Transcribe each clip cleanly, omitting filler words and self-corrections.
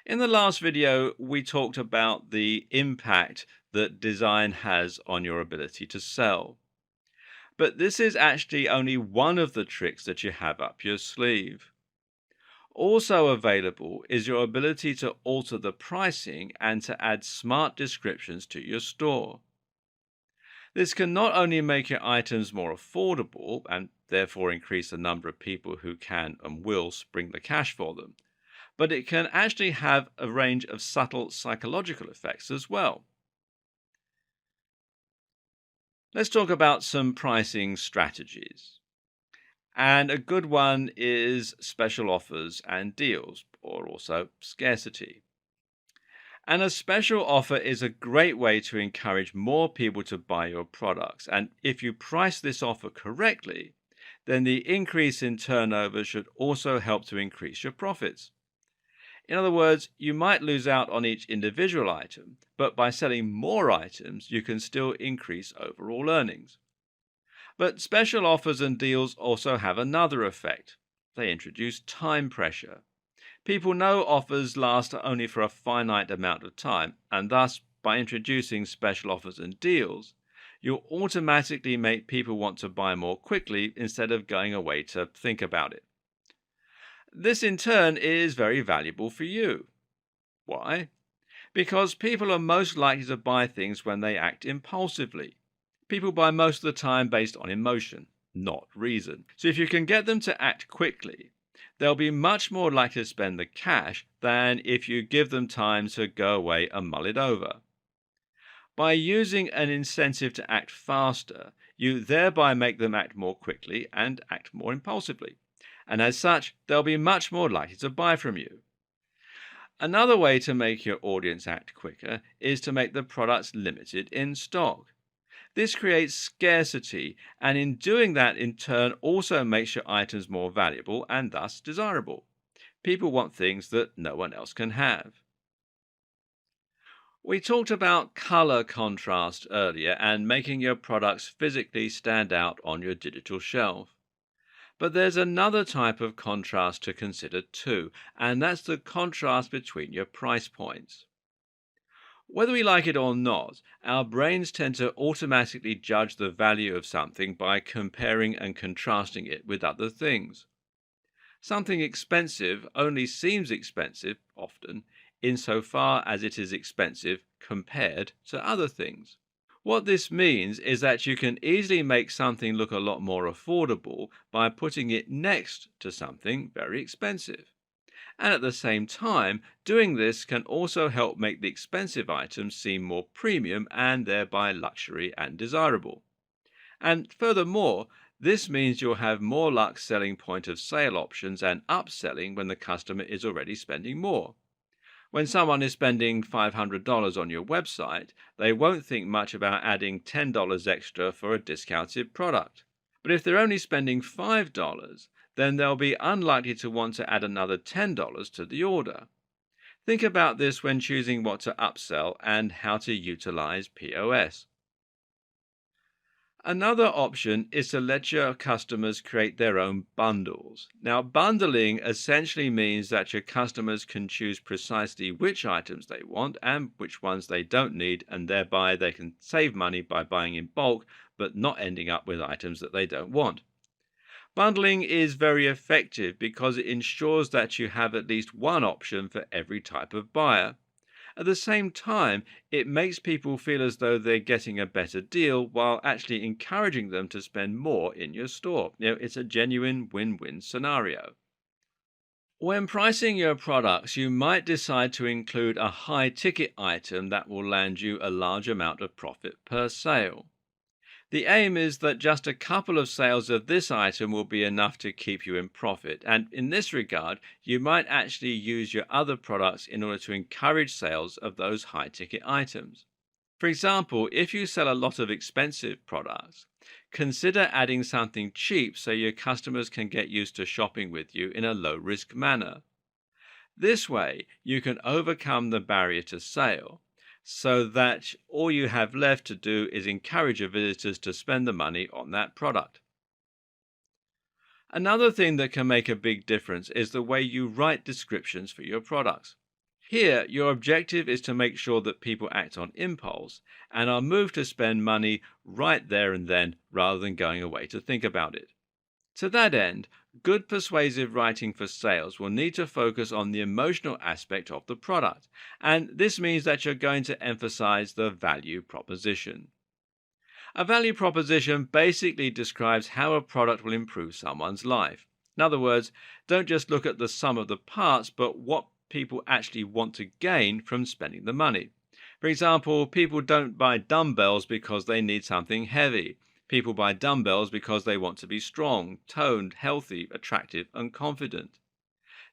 In the last video, we talked about the impact that design has on your ability to sell. But this is actually only one of the tricks that you have up your sleeve. Also available is your ability to alter the pricing and to add smart descriptions to your store. This can not only make your items more affordable and therefore increase the number of people who can and will spring the cash for them, but it can actually have a range of subtle psychological effects as well. Let's talk about some pricing strategies. And a good one is special offers and deals, or also scarcity. And a special offer is a great way to encourage more people to buy your products. And if you price this offer correctly, then the increase in turnover should also help to increase your profits. In other words, you might lose out on each individual item, but by selling more items, you can still increase overall earnings. But special offers and deals also have another effect. They introduce time pressure. People know offers last only for a finite amount of time, and thus, by introducing special offers and deals, you'll automatically make people want to buy more quickly instead of going away to think about it. This in turn is very valuable for you. Why? Because people are most likely to buy things when they act impulsively. People buy most of the time based on emotion, not reason. So if you can get them to act quickly, they'll be much more likely to spend the cash than if you give them time to go away and mull it over. By using an incentive to act faster, you thereby make them act more quickly and act more impulsively. And as such, they'll be much more likely to buy from you. Another way to make your audience act quicker is to make the products limited in stock. This creates scarcity, and in doing that, in turn, also makes your items more valuable and thus desirable. People want things that no one else can have. We talked about color contrast earlier and making your products physically stand out on your digital shelf. But there's another type of contrast to consider too, and that's the contrast between your price points. Whether we like it or not, our brains tend to automatically judge the value of something by comparing and contrasting it with other things. Something expensive only seems expensive, often, insofar as it is expensive compared to other things. What this means is that you can easily make something look a lot more affordable by putting it next to something very expensive. And at the same time, doing this can also help make the expensive items seem more premium and thereby luxury and desirable. And furthermore, this means you'll have more luck selling point of sale options and upselling when the customer is already spending more. When someone is spending $500 on your website, they won't think much about adding $10 extra for a discounted product. But if they're only spending $5, then they'll be unlikely to want to add another $10 to the order. Think about this when choosing what to upsell and how to utilize POS. Another option is to let your customers create their own bundles. Now, bundling essentially means that your customers can choose precisely which items they want and which ones they don't need, and thereby they can save money by buying in bulk but not ending up with items that they don't want. Bundling is very effective because it ensures that you have at least one option for every type of buyer. At the same time, it makes people feel as though they're getting a better deal while actually encouraging them to spend more in your store. It's a genuine win-win scenario. When pricing your products, you might decide to include a high ticket item that will land you a large amount of profit per sale. The aim is that just a couple of sales of this item will be enough to keep you in profit, and in this regard, you might actually use your other products in order to encourage sales of those high ticket items. For example, if you sell a lot of expensive products, consider adding something cheap so your customers can get used to shopping with you in a low risk manner. This way, you can overcome the barrier to sale so that all you have left to do is encourage your visitors to spend the money on that product. Another thing that can make a big difference is the way you write descriptions for your products. Here, your objective is to make sure that people act on impulse and are moved to spend money right there and then rather than going away to think about it. To that end, good persuasive writing for sales will need to focus on the emotional aspect of the product, and this means that you're going to emphasize the value proposition. A value proposition basically describes how a product will improve someone's life. In other words, don't just look at the sum of the parts, but what people actually want to gain from spending the money. For example, people don't buy dumbbells because they need something heavy. People buy dumbbells because they want to be strong, toned, healthy, attractive, and confident.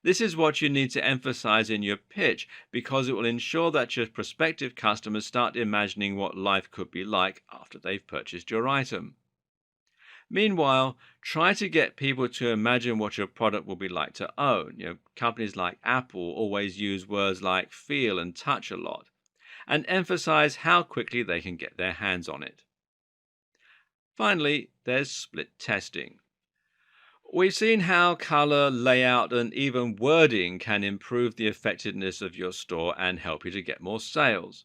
This is what you need to emphasize in your pitch because it will ensure that your prospective customers start imagining what life could be like after they've purchased your item. Meanwhile, try to get people to imagine what your product will be like to own. Companies like Apple always use words like feel and touch a lot, and emphasize how quickly they can get their hands on it. Finally, there's split testing. We've seen how color, layout, and even wording can improve the effectiveness of your store and help you to get more sales.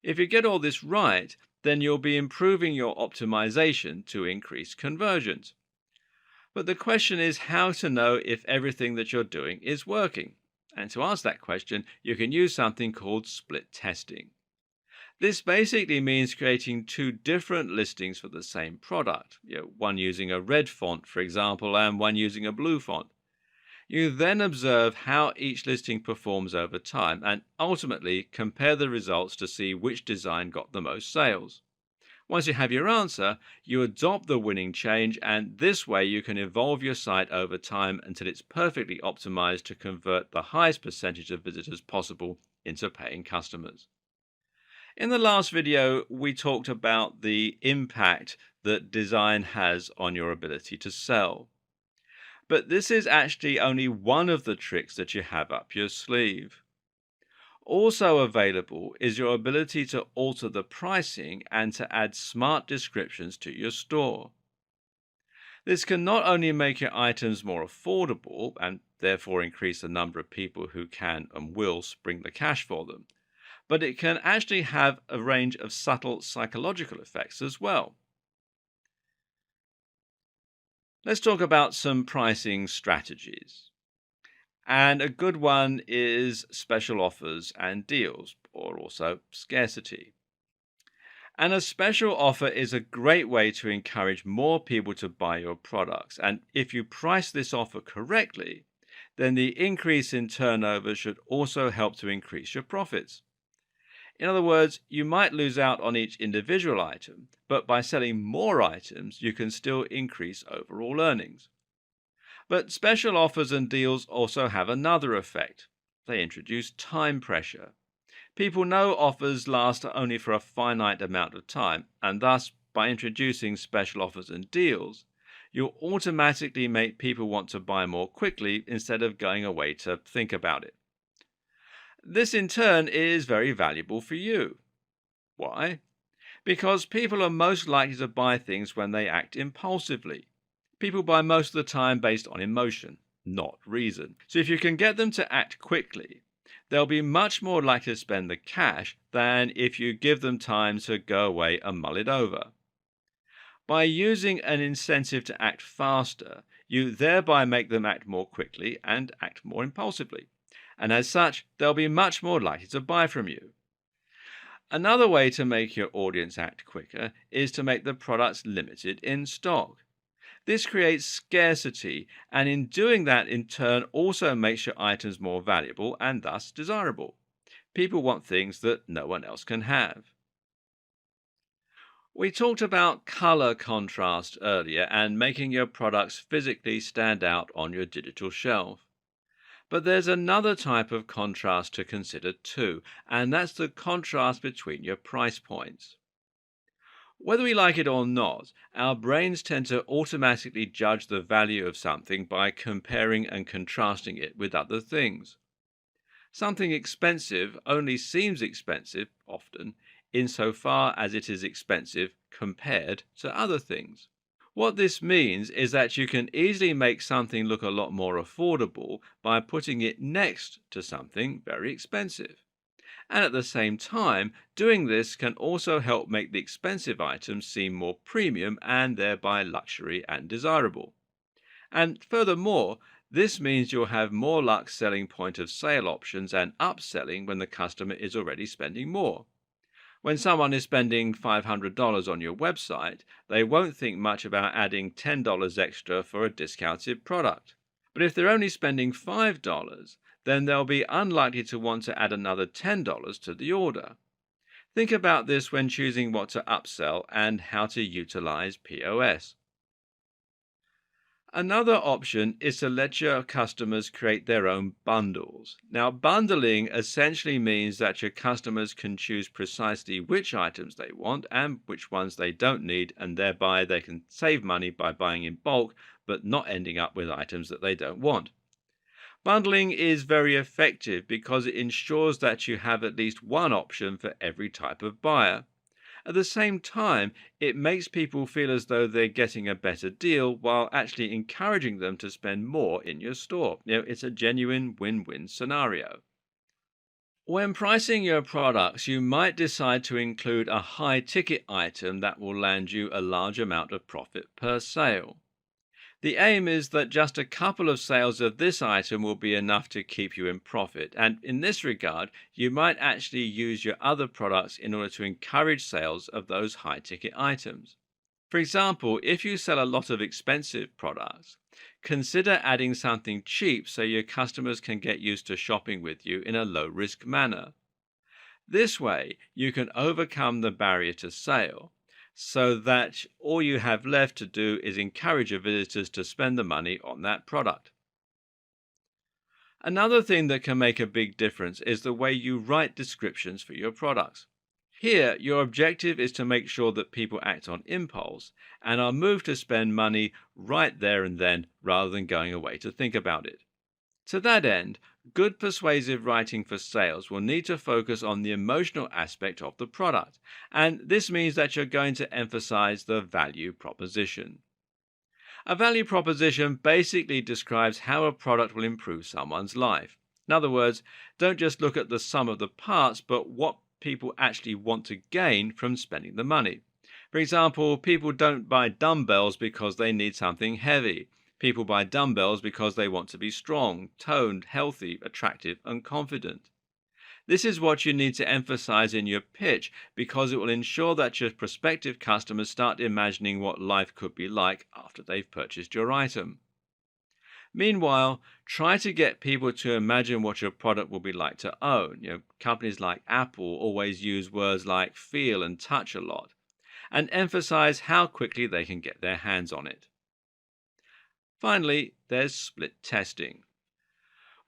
If you get all this right, then you'll be improving your optimization to increase conversions. But the question is how to know if everything that you're doing is working. And to ask that question, you can use something called split testing. This basically means creating two different listings for the same product, one using a red font, for example, and one using a blue font. You then observe how each listing performs over time and ultimately compare the results to see which design got the most sales. Once you have your answer, you adopt the winning change, and this way you can evolve your site over time until it's perfectly optimized to convert the highest percentage of visitors possible into paying customers. In the last video, we talked about the impact that design has on your ability to sell. But this is actually only one of the tricks that you have up your sleeve. Also available is your ability to alter the pricing and to add smart descriptions to your store. This can not only make your items more affordable and therefore increase the number of people who can and will spring the cash for them, but it can actually have a range of subtle psychological effects as well. Let's talk about some pricing strategies. And a good one is special offers and deals, or also scarcity. And a special offer is a great way to encourage more people to buy your products. And if you price this offer correctly, then the increase in turnover should also help to increase your profits. In other words, you might lose out on each individual item, but by selling more items, you can still increase overall earnings. But special offers and deals also have another effect. They introduce time pressure. People know offers last only for a finite amount of time, and thus, by introducing special offers and deals, you'll automatically make people want to buy more quickly instead of going away to think about it. This in turn is very valuable for you. Why? Because people are most likely to buy things when they act impulsively. People buy most of the time based on emotion, not reason. So if you can get them to act quickly, they'll be much more likely to spend the cash than if you give them time to go away and mull it over. By using an incentive to act faster, you thereby make them act more quickly and act more impulsively. And as such, they'll be much more likely to buy from you. Another way to make your audience act quicker is to make the products limited in stock. This creates scarcity, and in doing that, in turn, also makes your items more valuable and thus desirable. People want things that no one else can have. We talked about color contrast earlier and making your products physically stand out on your digital shelf. But there's another type of contrast to consider too, and that's the contrast between your price points. Whether we like it or not, our brains tend to automatically judge the value of something by comparing and contrasting it with other things. Something expensive only seems expensive, often, insofar as it is expensive compared to other things. What this means is that you can easily make something look a lot more affordable by putting it next to something very expensive. And at the same time, doing this can also help make the expensive items seem more premium and thereby luxury and desirable. And furthermore, this means you'll have more luck selling point of sale options and upselling when the customer is already spending more. When someone is spending $500 on your website, they won't think much about adding $10 extra for a discounted product. But if they're only spending $5, then they'll be unlikely to want to add another $10 to the order. Think about this when choosing what to upsell and how to utilize POS. Another option is to let your customers create their own bundles. Now, bundling essentially means that your customers can choose precisely which items they want and which ones they don't need, and thereby they can save money by buying in bulk but not ending up with items that they don't want. Bundling is very effective because it ensures that you have at least one option for every type of buyer. At the same time, it makes people feel as though they're getting a better deal while actually encouraging them to spend more in your store. It's a genuine win win scenario. When pricing your products, you might decide to include a high ticket item that will land you a large amount of profit per sale. The aim is that just a couple of sales of this item will be enough to keep you in profit, and in this regard, you might actually use your other products in order to encourage sales of those high ticket items. For example, if you sell a lot of expensive products, consider adding something cheap so your customers can get used to shopping with you in a low risk manner. This way, you can overcome the barrier to sale so that all you have left to do is encourage your visitors to spend the money on that product. Another thing that can make a big difference is the way you write descriptions for your products. Here, your objective is to make sure that people act on impulse and are moved to spend money right there and then rather than going away to think about it. To that end, good persuasive writing for sales will need to focus on the emotional aspect of the product, and this means that you're going to emphasize the value proposition. A value proposition basically describes how a product will improve someone's life. In other words, don't just look at the sum of the parts, but what people actually want to gain from spending the money. For example, people don't buy dumbbells because they need something heavy. People buy dumbbells because they want to be strong, toned, healthy, attractive, and confident. This is what you need to emphasize in your pitch because it will ensure that your prospective customers start imagining what life could be like after they've purchased your item. Meanwhile, try to get people to imagine what your product will be like to own. Companies like Apple always use words like feel and touch a lot, and emphasize how quickly they can get their hands on it. Finally, there's split testing.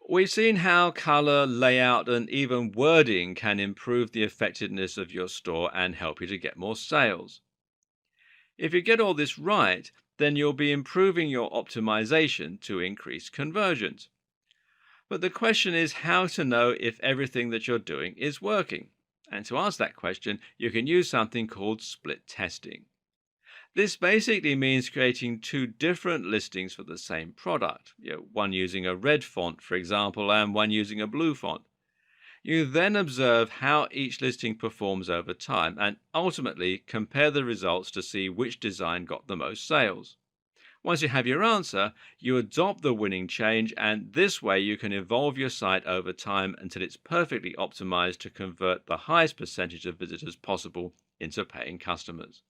We've seen how color, layout, and even wording can improve the effectiveness of your store and help you to get more sales. If you get all this right, then you'll be improving your optimization to increase conversions. But the question is how to know if everything that you're doing is working. And to ask that question, you can use something called split testing. This basically means creating two different listings for the same product, one using a red font, for example, and one using a blue font. You then observe how each listing performs over time and ultimately compare the results to see which design got the most sales. Once you have your answer, you adopt the winning change, and this way you can evolve your site over time until it's perfectly optimized to convert the highest percentage of visitors possible into paying customers.